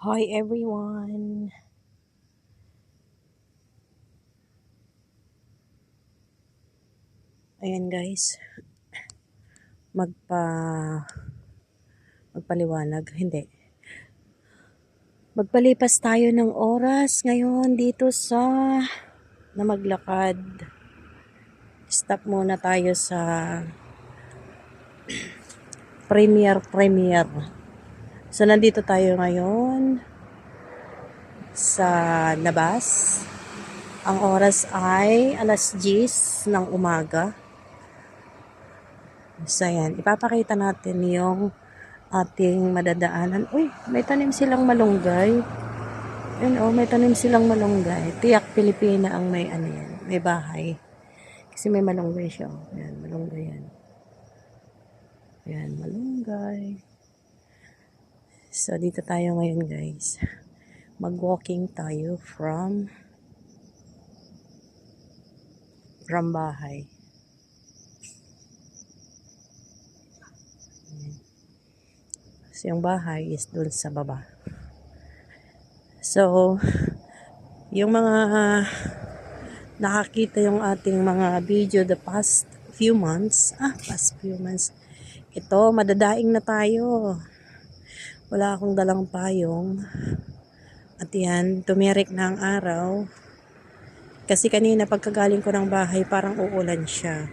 Hi everyone! Ayan guys, magpa magpaliwanag, hindi. Magpalipas tayo ng oras ngayon dito sa na maglakad. Stop muna tayo sa Premier. So nandito tayo ngayon sa labas. Ang oras ay 10:00 ng umaga. So ayan, ipapakita natin yung ating madadaanan. Uy, may tanim silang malunggay. Ayun, oh, may tanim silang malunggay. Tiyak Pilipina ang may ano yan, may bahay. Kasi may malunggay siya. Oh. Ayan, malunggay yan. Ayan, malunggay. So, dito tayo ngayon guys. Mag-walking tayo from bahay. So, yung bahay is dun sa baba. So, yung mga nakakita yung ating mga video the past few months. Ito, madadaing na tayo. Wala akong dalang payong. At yan, tumirik na ang araw. Kasi kanina pagkagaling ko ng bahay, parang uulan siya.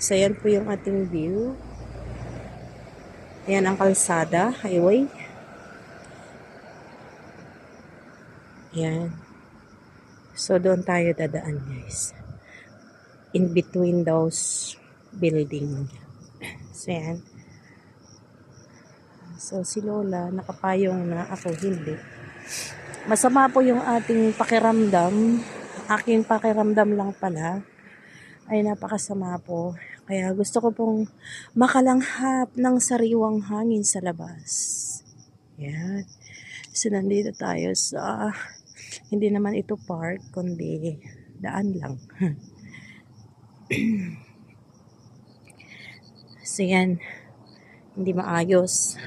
So, yan po yung ating view. Ayan ang kalsada, highway. Ayan. So, doon tayo dadaan, guys. In between those building. So, yan. So, si Lola, nakapayong na, ako hindi. Masama po yung ating pakiramdam. Aking pakiramdam lang pala ay napakasama po. Kaya gusto ko pong makalanghap ng sariwang hangin sa labas. Yan. So, nandito tayo sa, hindi naman ito park, kundi daan lang. So, yan. Hindi maayos.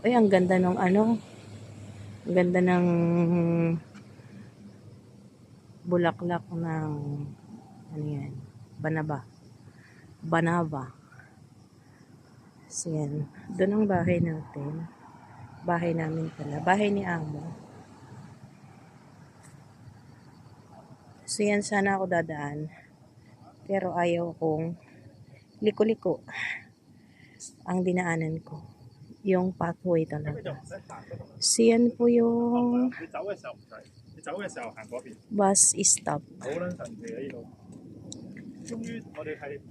Ay, ang ganda ng ano. Ang ganda ng bulaklak ng ano yan. Banaba. So, yan. Doon ang bahay natin. Bahay namin pala. Bahay ni Amo. So, yan sana ako dadaan. Pero ayaw kong liko-liko ang dinaanan ko. Yung pathway talaga. So, yan po yung bus stop.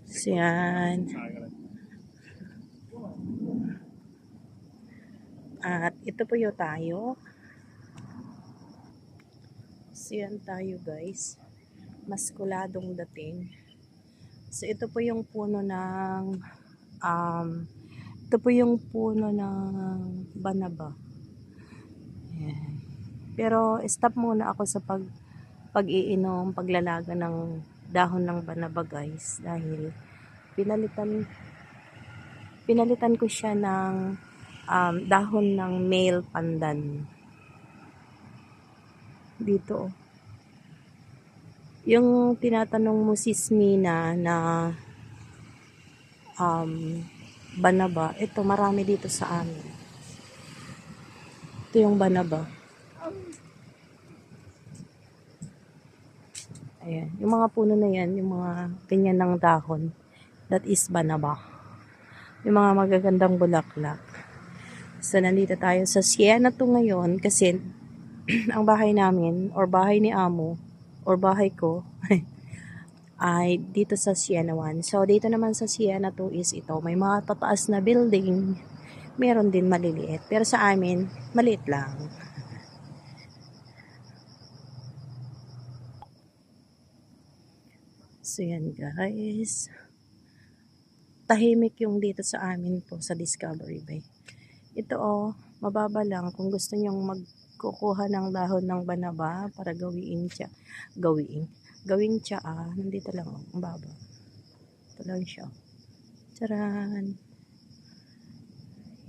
So, yan. At ito po yung tayo. So, yan tayo guys. Maskuladong dating. So, ito po yung puno ng banaba. Ayan. Pero stop muna ako sa pag-iinom, paglalaga ng dahon ng banaba guys. Dahil pinalitan ko siya ng dahon ng male pandan. Dito. Yung tinatanong mo sis Mina na banaba, ito marami dito sa amin. Ito yung banaba. Ayan, yung mga puno na yan, yung mga ganyan ng dahon, that is banaba. Yung mga magagandang bulaklak. So, nandito tayo sa Siena to ngayon kasi ang bahay namin, or bahay ni Amo, or bahay ko, ay dito sa Siena 1. So, dito naman sa Siena 2 is ito. May mga tataas na building. Meron din maliliit. Pero sa amin, maliit lang. So, yan guys. Tahimik yung dito sa amin po sa Discovery Bay. Ito mababa lang. Kung gusto nyong magkukuha ng dahon ng banaba para gawing tsaa, nandito lang ang baba. Ito lang siya. Charan!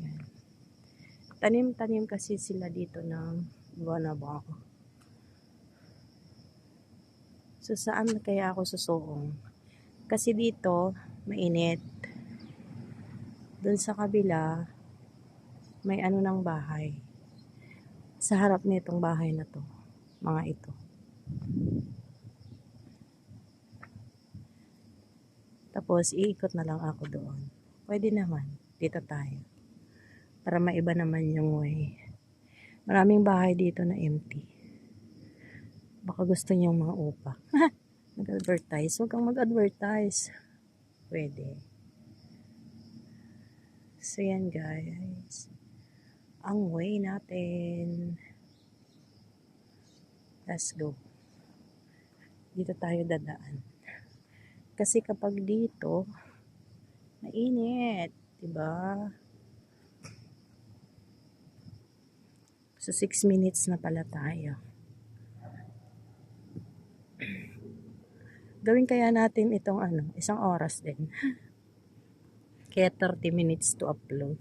Yan. Tanim-tanim kasi sila dito ng guanaba. So, saan kaya ako susuong? Kasi dito, mainit. Doon sa kabila, may ano ng bahay. Sa harap nitong bahay na to, mga ito. Tapos, iikot na lang ako doon. Pwede naman, dito tayo. Para maiba naman yung way. Maraming bahay dito na empty. Baka gusto niyo mga upa. Mag-advertise. Huwag kang mag-advertise. Pwede. So, yan guys. Ang way natin. Let's go. Dito tayo dadaan. Kasi kapag dito, mainit. Diba? So, 6 minutes na pala tayo. Gawin kaya natin itong isang oras din. Kaya 30 minutes to upload.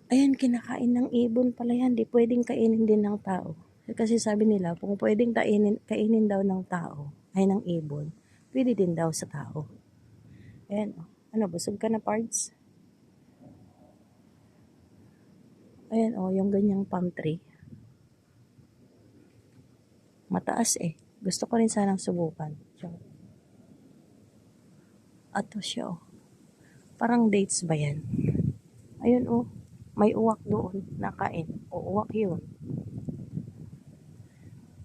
Ayan, kinakain ng ibon pala yan. Di pwedeng kainin din ng tao. Kasi sabi nila, kung pwedeng kainin daw ng tao, ay ng ibon, pwede din daw sa tao. Ayan, oh. Ano, busog ka na, parts? Ayan, oh, yung ganyang palm tree. Mataas eh. Gusto ko rin sanang subukan. Ato siya, oh. Parang dates ba yan? Ayun, oh. May uwak doon. Nakain. O, uwak yun.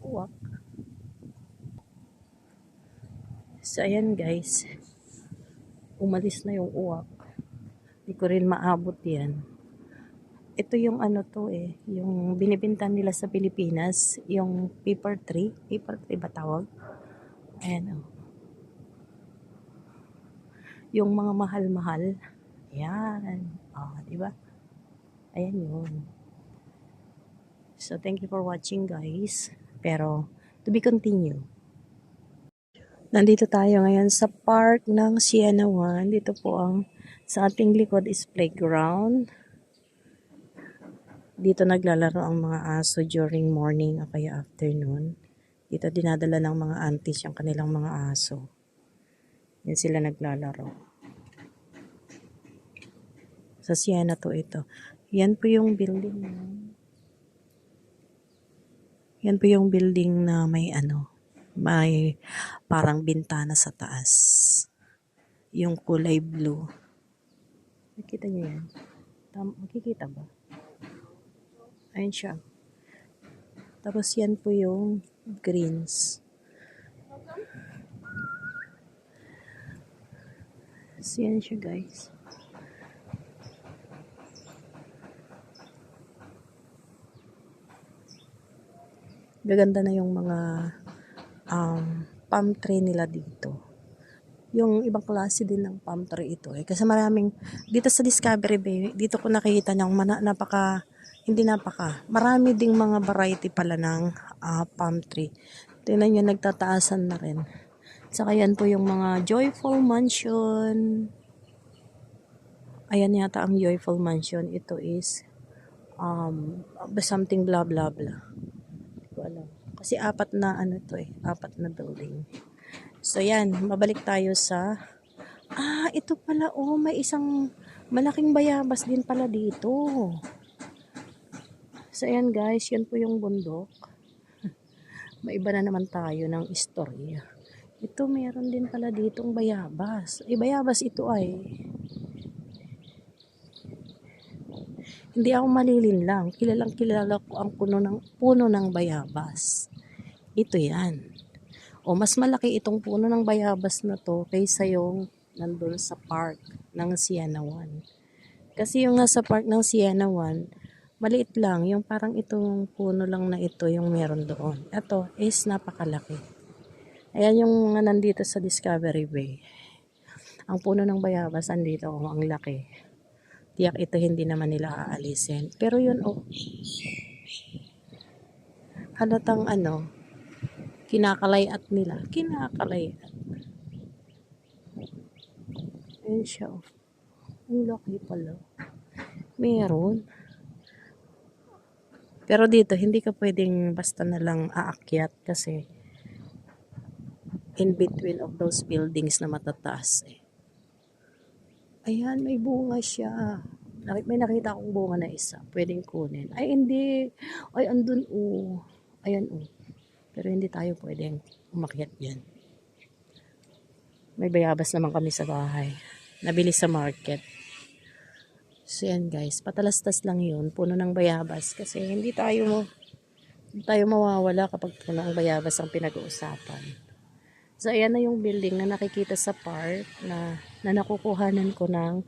Uwak. So, ayan guys. Umalis na yung uwak. Hindi ko rin maabot yan. Ito yung to eh. Yung binibintan nila sa Pilipinas. Yung paper tree. Paper tree ba tawag? Ayan, oh. Yung mga mahal-mahal. Ayan. Oh, diba? Ayan yun. So, thank you for watching guys. Pero, to be continued. Nandito tayo ngayon sa park ng Sienna 1. Dito po sa ating likod is playground. Dito naglalaro ang mga aso during morning o kaya afternoon. Dito dinadala ng mga aunties yung kanilang mga aso. Yan sila naglalaro. Sa Sienna to ito. Yan po yung building. Yan po yung building na may may parang bintana sa taas. Yung kulay blue. Nakita niyo yan? Makikita ba? Ayan siya. Tapos yan po yung greens. So yan siya guys. Gaganda na yung mga palm tree nila dito. Yung ibang klase din ng palm tree ito eh. Kasi maraming, dito sa Discovery Bay, dito ko nakikita ng marami ding mga variety pala ng palm tree. Tingnan nyo, nagtataasan na rin. Saka yan po yung mga Joyful Mansion. Ayan yata ang Joyful Mansion. Ito is something blah blah blah. Hindi ko alam. Kasi apat na building. So yan, mabalik tayo sa ito pala may isang malaking bayabas din pala dito. So ayan guys, yan po yung bundok. Maiba na naman tayo ng istorya. Ito meron din pala ditong bayabas. Bayabas ito ay. Hindi ako malilinlang. Kilalang kilala ko ang puno ng bayabas. Ito yan. O mas malaki itong puno ng bayabas na to kaysa yung nandun sa park ng Sienna 1. Kasi yung nasa park ng Sienna 1, maliit lang. Yung parang itong puno lang na ito yung meron doon. Ito is napakalaki. Ayan yung nandito sa Discovery Bay. Ang puno ng bayabas andito, ang laki. Tiyak ito hindi naman nila aalisin. Pero yun halatang kinakalayat nila. Kinakalayat. Ayan siya. Ang laki pala. Meron. Pero dito, hindi ka pwedeng basta na lang aakyat kasi in between of those buildings na matataas eh. Ayan, may bunga siya. May nakita akong bunga na isa. Pwedeng kunin. Ay, hindi. Ay, andun, oh. Ayan, oh. Pero hindi tayo pwedeng umakyat yan. May bayabas naman kami sa bahay. Nabili sa market. So, yan guys. Patalastas lang yun. Puno ng bayabas. Kasi hindi tayo mawawala kapag puno ng bayabas ang pinag-uusapan. So, ayan na yung building na nakikita sa park na nakukuhanan ko ng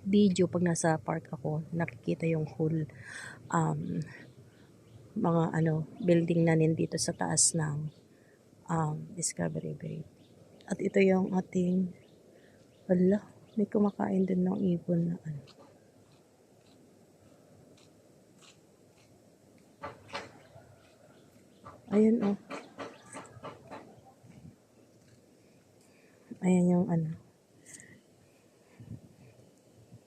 video pag nasa park ako. Nakikita yung whole mga building na nandito sa taas ng Discovery Bay. At ito yung ating may kumakain din ng ibon na Ayan oh. Ayan yung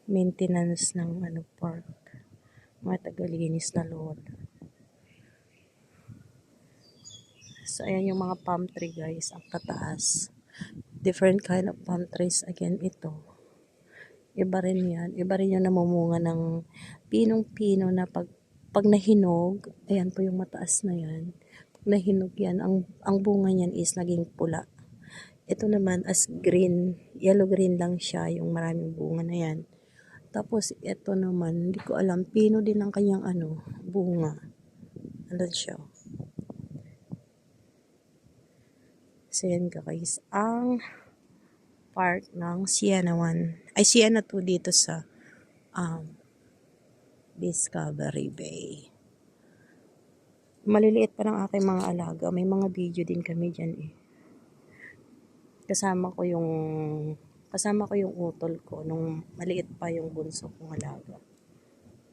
maintenance ng park. Mga tagalinis na load. So ayan yung mga palm tree guys, ang tataas. Different kind of palm trees again ito. Iba rin yan. Iba rin yung namumunga ng pinong-pino na pag nahinog, ayan po yung mataas na yan. Pag nahinog yan, ang bunga niyan is naging pula. Ito naman as green, yellow-green lang siya, yung maraming bunga na yan. Tapos ito naman, hindi ko alam, pino din ang kanyang bunga. Ano siya? So yan guys, ang park ng Sienna 1, ay Sienna 2 dito sa Discovery Bay. Maliliit pa ng aking mga alaga. May mga video din kami dyan eh. Kasama ko yung utol ko nung maliit pa yung bunso kong alaga.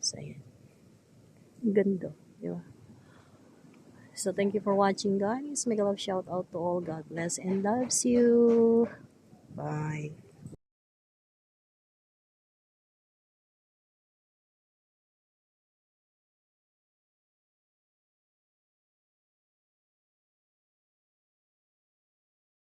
So, ayan. Ganda. Diba? So, thank you for watching guys. Mega love shout out to all. God bless and loves you. Bye.